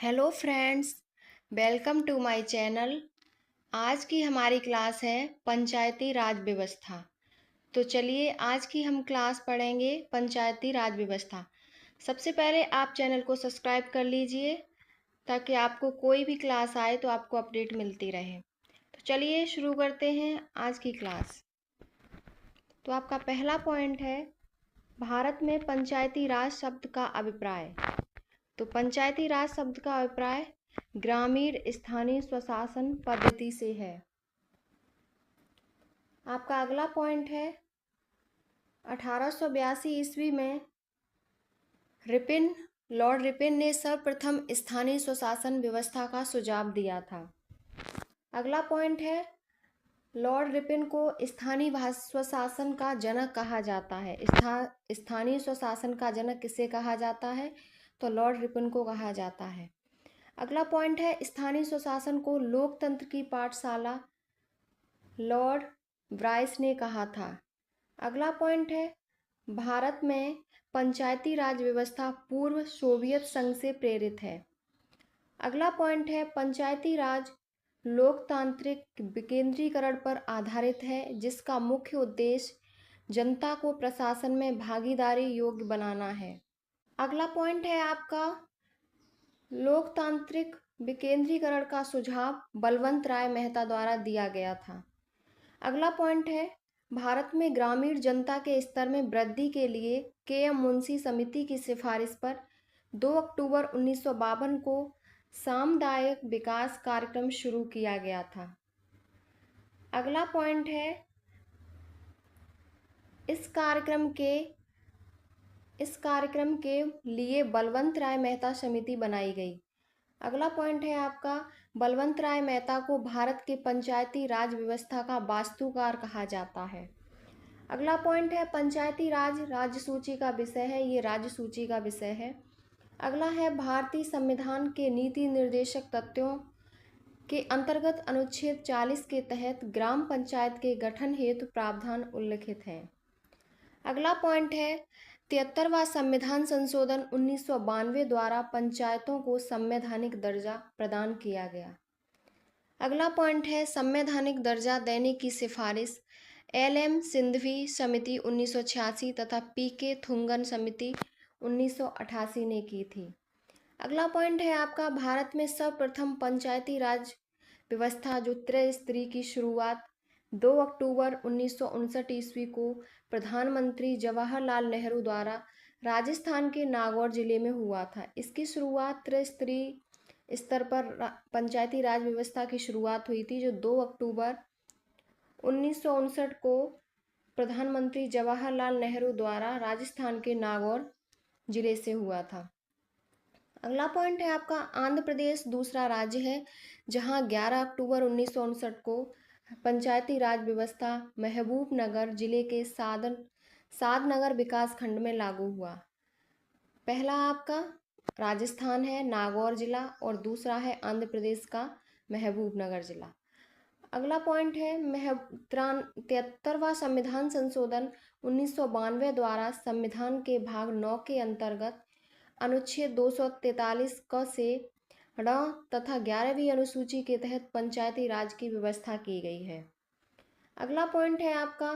Hello friends, welcome to my channel. आज की हमारी क्लास है पंचायती राज व्यवस्था। तो चलिए आज की हम क्लास पढ़ेंगे पंचायती राज व्यवस्था। सबसे पहले आप चैनल को सब्सक्राइब कर लीजिए ताकि आपको कोई भी क्लास आए तो आपको अपडेट मिलती रहे। तो चलिए शुरू करते हैं आज की क्लास। तो आपका पहला पॉइंट है भारत में पंचायती राज शब्द का अभिप्राय। तो पंचायती राज शब्द का अभिप्राय ग्रामीण स्थानीय स्वशासन पद्धति से है। आपका अगला पॉइंट है 1882 ईस्वी में लॉर्ड रिपिन ने सर्वप्रथम स्थानीय स्वशासन व्यवस्था का सुझाव दिया था। अगला पॉइंट है लॉर्ड रिपिन को स्थानीय स्वशासन का जनक कहा जाता है। स्थानीय स्वशासन का जनक किसे कहा जाता है? तो लॉर्ड रिपिन को कहा जाता है। अगला पॉइंट है स्थानीय स्वशासन को लोकतंत्र की पाठशाला लॉर्ड ब्राइस ने कहा था। अगला पॉइंट है भारत में पंचायती राज व्यवस्था पूर्व सोवियत संघ से प्रेरित है। अगला पॉइंट है पंचायती राज लोकतांत्रिक विकेंद्रीकरण पर आधारित है जिसका मुख्य उद्देश्य जनता को प्रशासन में भागीदारी योग्य बनाना है। अगला पॉइंट है आपका लोकतांत्रिक विकेंद्रीकरण का सुझाव बलवंत राय मेहता द्वारा दिया गया था। अगला पॉइंट है भारत में ग्रामीण जनता के स्तर में वृद्धि के लिए के.एम. मुंशी समिति की सिफारिश पर 2 अक्टूबर 1952 को सामुदायिक विकास कार्यक्रम शुरू किया गया था। अगला पॉइंट है इस कार्यक्रम के लिए बलवंत राय मेहता समिति बनाई गई। अगला पॉइंट है आपका बलवंत राय मेहता को भारत के पंचायती राज व्यवस्था का वास्तुकार कहा जाता है। अगला पॉइंट है पंचायती राज राज्य सूची का विषय है, ये राज्य सूची का विषय है। अगला है भारतीय संविधान के नीति निर्देशक तत्वों के अंतर्गत अनुच्छेद 40 के तहत ग्राम पंचायत के गठन हेतु प्रावधान उल्लिखित हैं। अगला पॉइंट है 73वां संविधान संशोधन 1992 द्वारा पंचायतों को संवैधानिक दर्जा प्रदान किया गया। अगला पॉइंट है संवैधानिक दर्जा देने की सिफारिश एल.एम. सिंघवी समिति 1986 तथा पी.के. थुंगन समिति 1988 ने की थी। अगला पॉइंट है आपका भारत में सर्वप्रथम पंचायती राज व्यवस्था जो त्रिस्तरीय की शुरुआत 2 अक्टूबर 1959 ईस्वी को प्रधानमंत्री जवाहरलाल नेहरू द्वारा राजस्थान के नागौर जिले में हुआ था। इसकी शुरुआत त्रिस्तरीय स्तर पर पंचायती राज व्यवस्था की शुरुआत हुई थी जो 2 अक्टूबर 1959 को प्रधानमंत्री जवाहरलाल नेहरू द्वारा राजस्थान के नागौर जिले से हुआ था। अगला पॉइंट है आपका आंध्र प्रदेश दूसरा राज्य है जहां 11 अक्टूबर 1959 को पंचायती राज व्यवस्था महबूब नगर जिले के सादनगर विकास खंड में लागू हुआ। पहला आपका राजस्थान है नागौर जिला और दूसरा है आंध्र प्रदेश का महबूब नगर जिला। अगला पॉइंट है 73वां संविधान संशोधन 1992 द्वारा संविधान के भाग 9 के अंतर्गत अनुच्छेद 243 क से ण तथा 11वीं अनुसूची के तहत पंचायती राज की व्यवस्था की गई है। अगला पॉइंट है आपका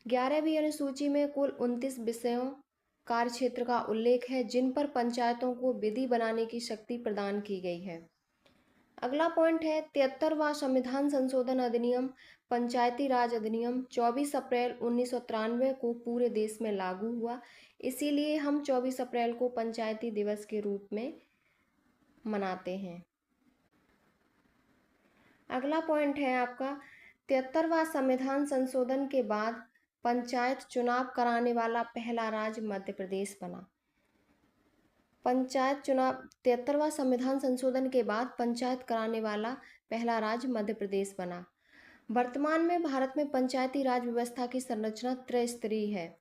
11वीं अनुसूची में कुल 29 विषयों कार्यक्षेत्र का उल्लेख है जिन पर पंचायतों को विधि बनाने की शक्ति प्रदान की गई है। अगला पॉइंट है 73वां संविधान संशोधन अधिनियम पंचायती राज अधिनियम 24 अप्रैल 1993 को पूरे देश में लागू हुआ, इसीलिए हम 24 अप्रैल को पंचायती दिवस के रूप में मनाते हैं। अगला पॉइंट है आपका 73वां संविधान संशोधन के बाद पंचायत चुनाव कराने वाला पहला राज्य मध्य प्रदेश बना। 73वां संविधान संशोधन के बाद पंचायत कराने वाला पहला राज्य मध्य प्रदेश बना। वर्तमान में भारत में पंचायती राज व्यवस्था की संरचना त्रिस्तरीय है।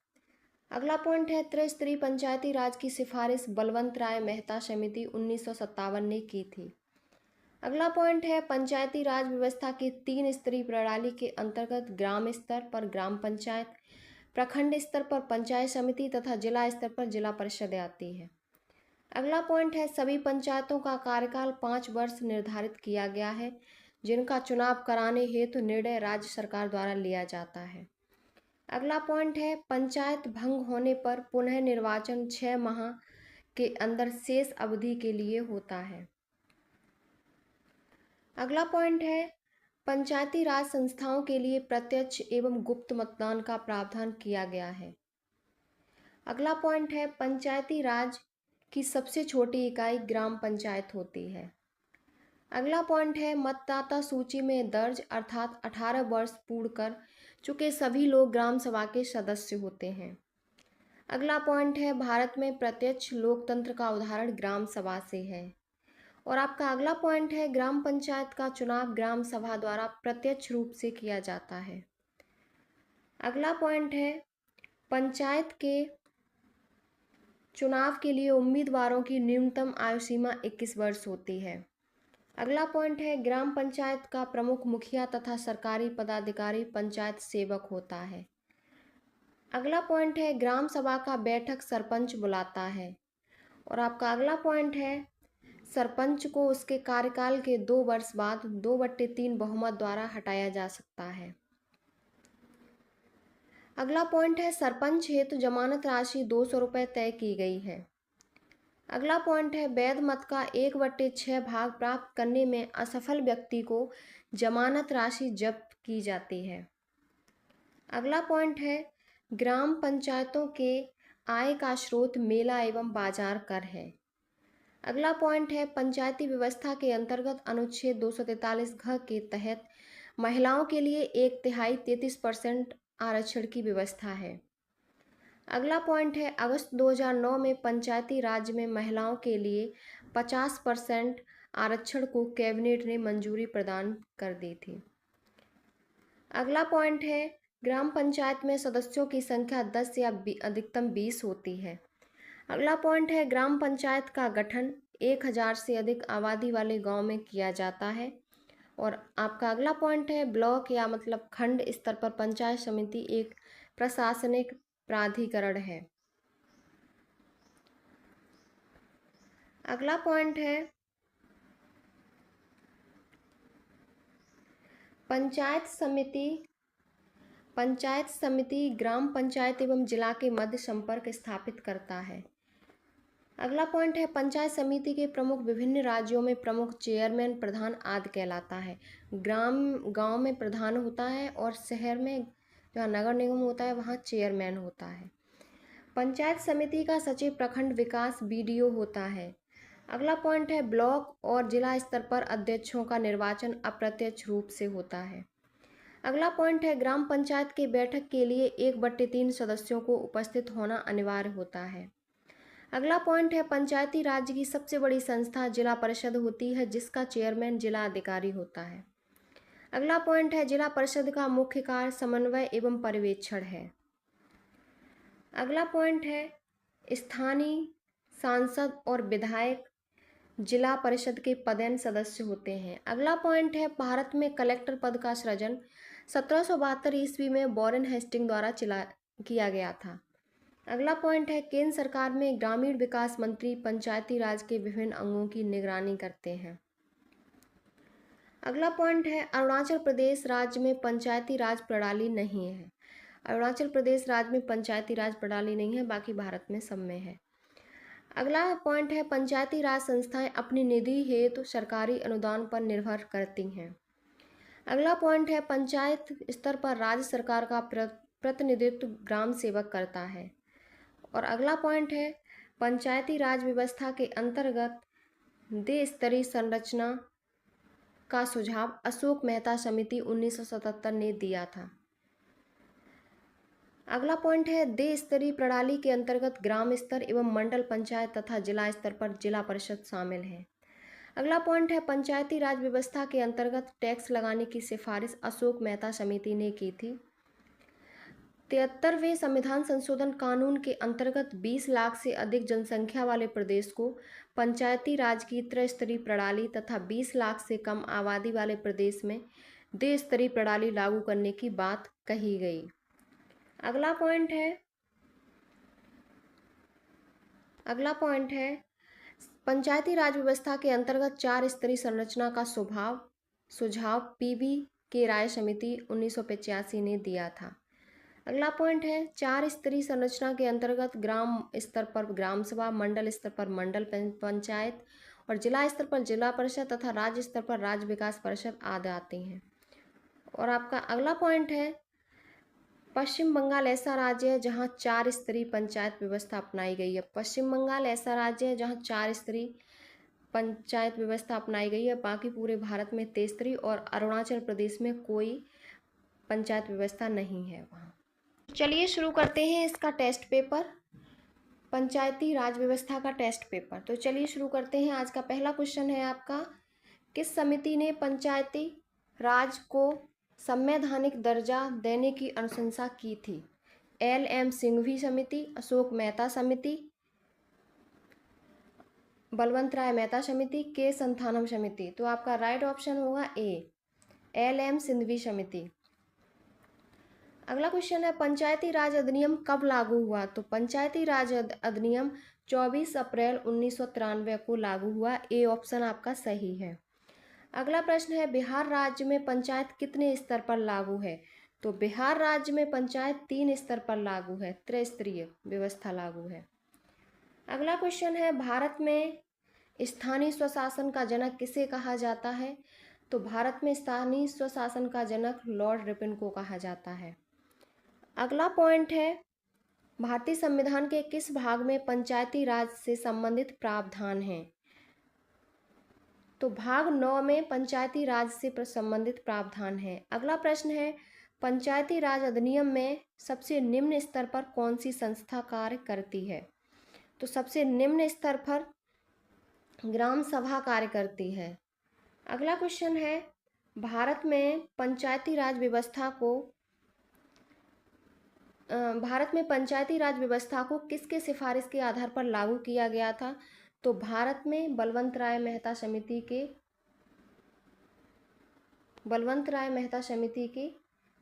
अगला पॉइंट है त्रिस्तरीय पंचायती राज की सिफारिश बलवंत राय मेहता समिति 1957 ने की थी। अगला पॉइंट है पंचायती राज व्यवस्था की 3 स्तरीय प्रणाली के अंतर्गत ग्राम स्तर पर ग्राम पंचायत, प्रखंड स्तर पर पंचायत समिति तथा जिला स्तर पर जिला परिषद आती है। अगला पॉइंट है सभी पंचायतों का कार्यकाल 5 वर्ष निर्धारित किया गया है, जिनका चुनाव कराने हेतु निर्णय राज्य सरकार द्वारा लिया जाता है। अगला पॉइंट है पंचायत भंग होने पर पुनः निर्वाचन 6 माह के अंदर शेष अवधि के लिए होता है। अगला पॉइंट है पंचायती राज संस्थाओं के लिए प्रत्यक्ष एवं गुप्त मतदान का प्रावधान किया गया है। अगला पॉइंट है पंचायती राज की सबसे छोटी इकाई ग्राम पंचायत होती है। अगला पॉइंट है मतदाता सूची में दर्ज अर्थात 18 वर्ष पूर्ण कर चुके सभी लोग ग्राम सभा के सदस्य होते हैं। अगला पॉइंट है भारत में प्रत्यक्ष लोकतंत्र का उदाहरण ग्राम सभा से है। और आपका अगला पॉइंट है ग्राम पंचायत का चुनाव ग्राम सभा द्वारा प्रत्यक्ष रूप से किया जाता है। अगला पॉइंट है पंचायत के चुनाव के लिए उम्मीदवारों की न्यूनतम आयु सीमा 21 वर्ष होती है। अगला पॉइंट है ग्राम पंचायत का प्रमुख मुखिया तथा सरकारी पदाधिकारी पंचायत सेवक होता है। अगला पॉइंट है ग्राम सभा का बैठक सरपंच बुलाता है। और आपका अगला पॉइंट है सरपंच को उसके कार्यकाल के 2 वर्ष बाद 2/3 बहुमत द्वारा हटाया जा सकता है। अगला पॉइंट है सरपंच हेतु जमानत राशि 200 रुपये तय की गई है। अगला पॉइंट है वैध मत का 1/6 भाग प्राप्त करने में असफल व्यक्ति को जमानत राशि जब्त की जाती है। अगला पॉइंट है ग्राम पंचायतों के आय का स्रोत मेला एवं बाजार कर है। अगला पॉइंट है पंचायती व्यवस्था के अंतर्गत अनुच्छेद 243 घ के तहत महिलाओं के लिए 1/3 33% आरक्षण की व्यवस्था है। अगला पॉइंट है अगस्त 2009 में पंचायती राज में महिलाओं के लिए 50% आरक्षण को कैबिनेट ने मंजूरी प्रदान कर दी थी। अगला पॉइंट है ग्राम पंचायत में सदस्यों की संख्या 10 या अधिकतम 20 होती है। अगला पॉइंट है ग्राम पंचायत का गठन 1000 से अधिक आबादी वाले गांव में किया जाता है। और आपका अगला पॉइंट है ब्लॉक या मतलब खंड स्तर पर पंचायत समिति एक प्रशासनिक प्राधिकरण है। अगला पॉइंट है पंचायत समिति ग्राम पंचायत एवं जिला के मध्य संपर्क स्थापित करता है। अगला पॉइंट है पंचायत समिति के प्रमुख विभिन्न राज्यों में प्रमुख चेयरमैन प्रधान आदि कहलाता है। गांव में प्रधान होता है और शहर में जहाँ नगर निगम होता है वहाँ चेयरमैन होता है। पंचायत समिति का सचिव प्रखंड विकास BDO होता है। अगला पॉइंट है ब्लॉक और जिला स्तर पर अध्यक्षों का निर्वाचन अप्रत्यक्ष रूप से होता है। अगला पॉइंट है ग्राम पंचायत के बैठक के लिए 1/3 सदस्यों को उपस्थित होना अनिवार्य होता है। अगला पॉइंट है पंचायती राज्य की सबसे बड़ी संस्था जिला परिषद होती है, जिसका चेयरमैन जिला अधिकारी होता है। अगला पॉइंट है जिला परिषद का मुख्य कार्य समन्वय एवं पर्यवेक्षण है। अगला पॉइंट है स्थानीय सांसद और विधायक जिला परिषद के पदेन सदस्य होते हैं। अगला पॉइंट है भारत में कलेक्टर पद का सृजन 1772 ईस्वी में वॉरेन हेस्टिंग द्वारा किया गया था। अगला पॉइंट है केंद्र सरकार में ग्रामीण विकास मंत्री पंचायती राज के विभिन्न अंगों की निगरानी करते हैं। अगला पॉइंट है अरुणाचल प्रदेश राज्य में पंचायती राज प्रणाली नहीं है। अरुणाचल प्रदेश राज्य में पंचायती राज प्रणाली नहीं है, बाकी भारत में सब में है। अगला पॉइंट है पंचायती राज संस्थाएं अपनी निधि हेतु सरकारी अनुदान पर निर्भर करती हैं। अगला पॉइंट है पंचायत स्तर पर राज्य सरकार का प्रतिनिधित्व ग्राम सेवक करता है। और अगला पॉइंट है पंचायती राज व्यवस्था के अंतर्गत द्विस्तरीय संरचना का सुझाव अशोक मेहता समिति 1977 ने दिया था। अगला पॉइंट है द्विस्तरीय प्रणाली के अंतर्गत ग्राम स्तर एवं मंडल पंचायत तथा जिला स्तर पर जिला परिषद शामिल है। अगला पॉइंट है पंचायती राज व्यवस्था के अंतर्गत टैक्स लगाने की सिफारिश अशोक मेहता समिति ने की थी। 73वें संविधान संशोधन कानून के अंतर्गत 20 लाख से अधिक जनसंख्या वाले प्रदेश को पंचायती राज की त्रिस्तरीय प्रणाली तथा 20 लाख से कम आबादी वाले प्रदेश में द्विस्तरीय प्रणाली लागू करने की बात कही गई। अगला पॉइंट है पंचायती राज व्यवस्था के अंतर्गत 4 स्तरीय संरचना का सुझाव पीबी के राय समिति 1985 ने दिया था। अगला पॉइंट है 4 स्तरीय संरचना के अंतर्गत ग्राम स्तर पर ग्राम सभा, मंडल स्तर पर मंडल पंचायत और जिला स्तर पर जिला परिषद तथा राज्य स्तर पर राज्य विकास परिषद आदि आते हैं। और आपका अगला पॉइंट है पश्चिम बंगाल ऐसा राज्य है जहां 4 स्तरीय पंचायत व्यवस्था अपनाई गई है। पश्चिम बंगाल ऐसा राज्य है जहां 4 स्तरीय पंचायत व्यवस्था अपनाई गई है, बाकी पूरे भारत में 23 स्तरीय और अरुणाचल प्रदेश में कोई पंचायत व्यवस्था नहीं है वहाँ। चलिए शुरू करते हैं इसका टेस्ट पेपर, पंचायती राज व्यवस्था का टेस्ट पेपर। तो चलिए शुरू करते हैं। आज का पहला क्वेश्चन है आपका, किस समिति ने पंचायती राज को संवैधानिक दर्जा देने की अनुशंसा की थी? LM सिंघवी समिति, अशोक मेहता समिति, बलवंत राय मेहता समिति, के संथानम समिति। तो आपका राइट ऑप्शन होगा ए, LM सिंघवी समिति। अगला क्वेश्चन है पंचायती राज अधिनियम कब लागू हुआ? तो पंचायती राज अधिनियम 24 अप्रैल 1993 को लागू हुआ। ए ऑप्शन आपका सही है। अगला प्रश्न है बिहार राज्य में पंचायत कितने स्तर पर लागू है? तो बिहार राज्य में पंचायत 3 स्तर पर लागू है, त्रिस्तरीय व्यवस्था लागू है। अगला क्वेश्चन है भारत में स्थानीय स्वशासन का जनक किसे कहा जाता है? तो भारत में स्थानीय स्वशासन का जनक लॉर्ड रिपन को कहा जाता है। अगला पॉइंट है भारतीय संविधान के किस भाग में पंचायती राज से संबंधित प्रावधान हैं? तो भाग 9 में पंचायती राज से संबंधित प्रावधान है। अगला प्रश्न है पंचायती राज अधिनियम में सबसे निम्न स्तर पर कौन सी संस्था कार्य करती है? तो सबसे निम्न स्तर पर ग्राम सभा कार्य करती है। अगला क्वेश्चन है भारत में पंचायती राज व्यवस्था को किसके सिफारिश के आधार पर लागू किया गया था? तो भारत में बलवंत राय मेहता समिति की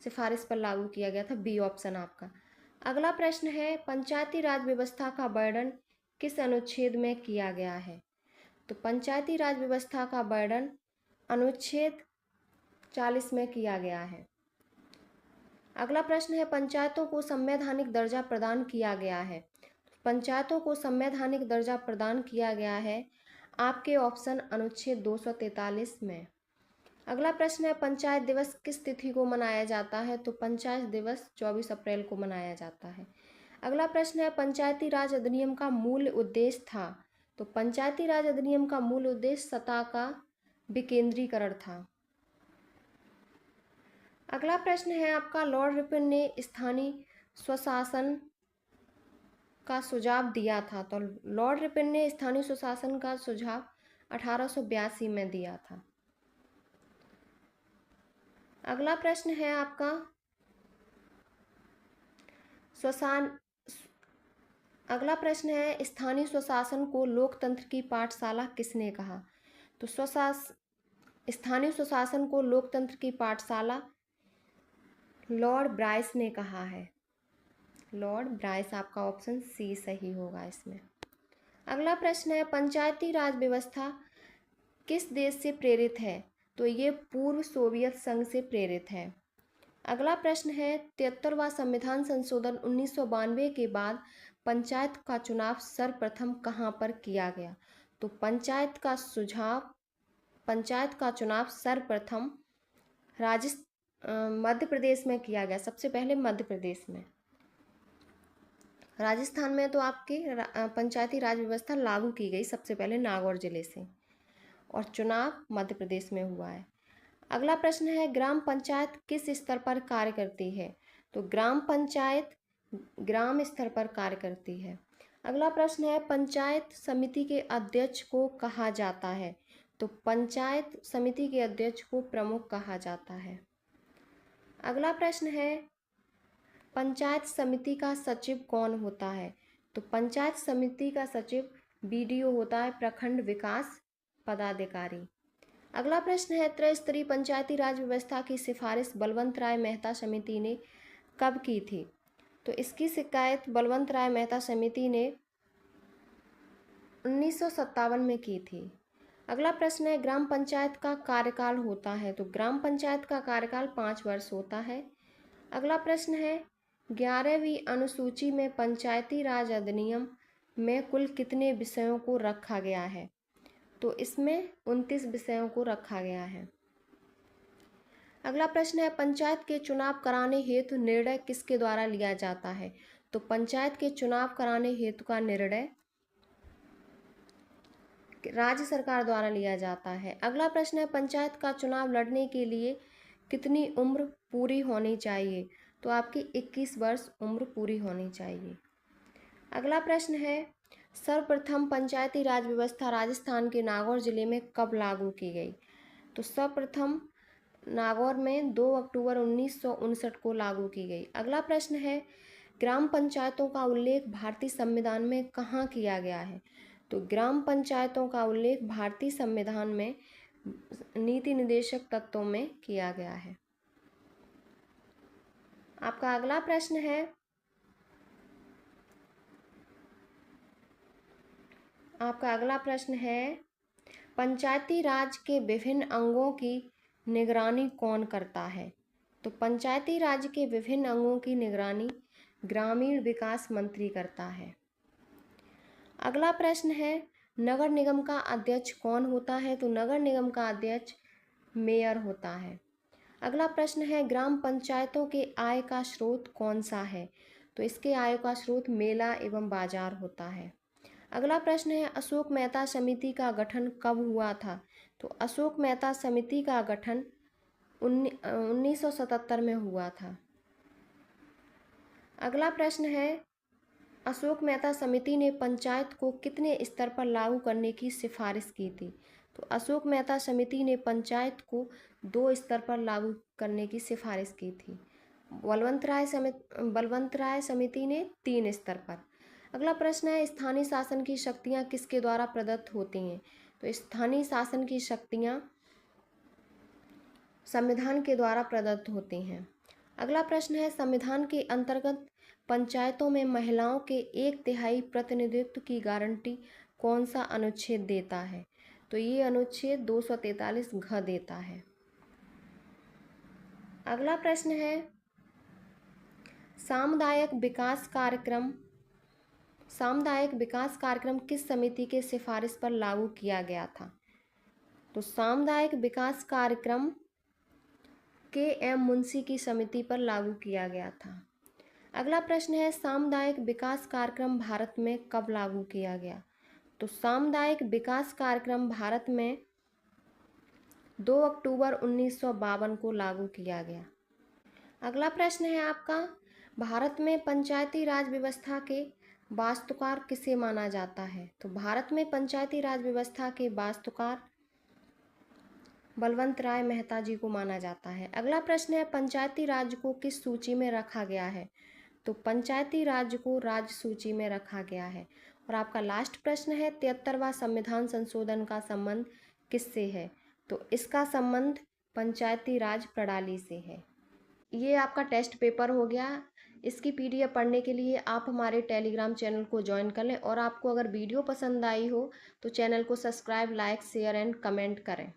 सिफारिश पर लागू किया गया था। बी ऑप्शन आपका। अगला प्रश्न है पंचायती राज व्यवस्था का वर्णन किस अनुच्छेद में किया गया है? तो पंचायती राज व्यवस्था का वर्णन अनुच्छेद 40 में किया गया है। अगला प्रश्न है पंचायतों को संवैधानिक दर्जा प्रदान किया गया है। पंचायतों को संवैधानिक दर्जा प्रदान किया गया है आपके ऑप्शन अनुच्छेद 243 में। अगला प्रश्न है पंचायत दिवस किस तिथि को मनाया जाता है? तो पंचायत दिवस 24 अप्रैल को मनाया जाता है। अगला प्रश्न है पंचायती राज अधिनियम का मूल उद्देश्य था? तो पंचायती राज अधिनियम का मूल उद्देश्य सत्ता का विकेंद्रीकरण था। अगला प्रश्न है आपका लॉर्ड रिपन ने स्थानीय स्वशासन का सुझाव दिया था। तो लॉर्ड रिपन ने स्थानीय स्वशासन का सुझाव 1882 में दिया था। अगला प्रश्न है आपका स्थानीय स्वशासन को लोकतंत्र की पाठशाला किसने कहा? तो स्थानीय स्वशासन को लोकतंत्र की पाठशाला लॉर्ड ब्राइस ने कहा है। लॉर्ड ब्राइस आपका ऑप्शन सी सही होगा इसमें। अगला प्रश्न है पंचायती राज व्यवस्था किस देश से प्रेरित है? तो ये पूर्व सोवियत संघ से प्रेरित है। अगला प्रश्न है 73वां संविधान संशोधन 1992 के बाद पंचायत का चुनाव सर्वप्रथम कहाँ पर किया गया? तो पंचायत का चुनाव सर्वप्रथम मध्य प्रदेश में किया गया। सबसे पहले मध्य प्रदेश में। राजस्थान में तो आपके पंचायती राज व्यवस्था लागू की गई सबसे पहले नागौर जिले से, और चुनाव मध्य प्रदेश में हुआ है। अगला प्रश्न है ग्राम पंचायत किस स्तर पर कार्य करती है? तो ग्राम पंचायत ग्राम स्तर पर कार्य करती है। अगला प्रश्न है पंचायत समिति के अध्यक्ष को कहा जाता है? तो पंचायत समिति के अध्यक्ष को प्रमुख कहा जाता है। अगला प्रश्न है पंचायत समिति का सचिव कौन होता है? तो पंचायत समिति का सचिव BDO होता है, प्रखंड विकास पदाधिकारी। अगला प्रश्न है त्रिस्तरीय पंचायती राज व्यवस्था की सिफारिश बलवंत राय मेहता समिति ने कब की थी? तो इसकी शिकायत बलवंत राय मेहता समिति ने 1957 में की थी। अगला प्रश्न है, ग्राम पंचायत का कार्यकाल होता है? तो ग्राम पंचायत का कार्यकाल 5 वर्ष होता है। अगला प्रश्न है, 11वीं अनुसूची में पंचायती राज अधिनियम में कुल कितने विषयों को रखा गया है? तो इसमें 29 विषयों को रखा गया है। अगला प्रश्न है, पंचायत के चुनाव कराने हेतु निर्णय किसके द्वारा लिया जाता है? तो पंचायत के चुनाव कराने हेतु का निर्णय राज्य सरकार द्वारा लिया जाता है। अगला प्रश्न है, पंचायत का चुनाव लड़ने के लिए कितनी उम्र पूरी होनी चाहिए? तो आपकी 21 वर्ष उम्र पूरी होनी चाहिए। अगला प्रश्न है, सर्वप्रथम पंचायती राज व्यवस्था राजस्थान के नागौर जिले में कब लागू की गई? तो सर्वप्रथम नागौर में 2 अक्टूबर 1959 को लागू की गई। अगला प्रश्न है, ग्राम पंचायतों का उल्लेख भारतीय संविधान में कहाँ किया गया है? तो ग्राम पंचायतों का उल्लेख भारतीय संविधान में नीति निर्देशक तत्वों में किया गया है। आपका अगला प्रश्न है, पंचायती राज के विभिन्न अंगों की निगरानी कौन करता है? तो पंचायती राज के विभिन्न अंगों की निगरानी ग्रामीण विकास मंत्री करता है। अगला प्रश्न है, नगर निगम का अध्यक्ष कौन होता है? तो नगर निगम का अध्यक्ष मेयर होता है। अगला प्रश्न है, ग्राम पंचायतों के आय का स्रोत कौन सा है? तो इसके आय का स्रोत मेला एवं बाजार होता है। अगला प्रश्न है, अशोक मेहता समिति का गठन कब हुआ था? तो अशोक मेहता समिति का गठन 1977 में हुआ था। अगला प्रश्न है, अशोक मेहता समिति ने पंचायत को कितने स्तर पर लागू करने की सिफारिश की थी? तो अशोक मेहता समिति ने पंचायत को 2 स्तर पर लागू करने की सिफारिश की थी। बलवंत राय समिति ने 3 स्तर पर। अगला प्रश्न है, स्थानीय शासन की शक्तियाँ किसके द्वारा प्रदत्त होती हैं? तो स्थानीय शासन की शक्तियाँ संविधान के द्वारा प्रदत्त होती हैं। अगला प्रश्न है, संविधान के अंतर्गत पंचायतों में महिलाओं के 1/3 प्रतिनिधित्व की गारंटी कौन सा अनुच्छेद देता है? तो ये अनुच्छेद 243 घ देता है। अगला प्रश्न है, सामुदायिक विकास कार्यक्रम किस समिति के सिफारिश पर लागू किया गया था? तो सामुदायिक विकास कार्यक्रम के.एम. मुंशी की समिति पर लागू किया गया था। अगला प्रश्न है, सामुदायिक विकास कार्यक्रम भारत में कब लागू किया गया? तो सामुदायिक विकास कार्यक्रम भारत में 2 अक्टूबर 1952 को लागू किया गया। अगला प्रश्न है आपका, भारत में पंचायती राज व्यवस्था के वास्तुकार किसे माना जाता है? तो भारत में पंचायती राज व्यवस्था के वास्तुकार बलवंत राय मेहता जी को माना जाता है। अगला प्रश्न है, पंचायती राज को किस सूची में रखा गया है? तो पंचायती राज को राज्य सूची में रखा गया है। और आपका लास्ट प्रश्न है, 73वां संविधान संशोधन का संबंध किससे है? तो इसका संबंध पंचायती राज प्रणाली से है। ये आपका टेस्ट पेपर हो गया। इसकी PDF पढ़ने के लिए आप हमारे टेलीग्राम चैनल को ज्वाइन कर लें और आपको अगर वीडियो पसंद आई हो तो चैनल को subscribe, like, share and comment करें।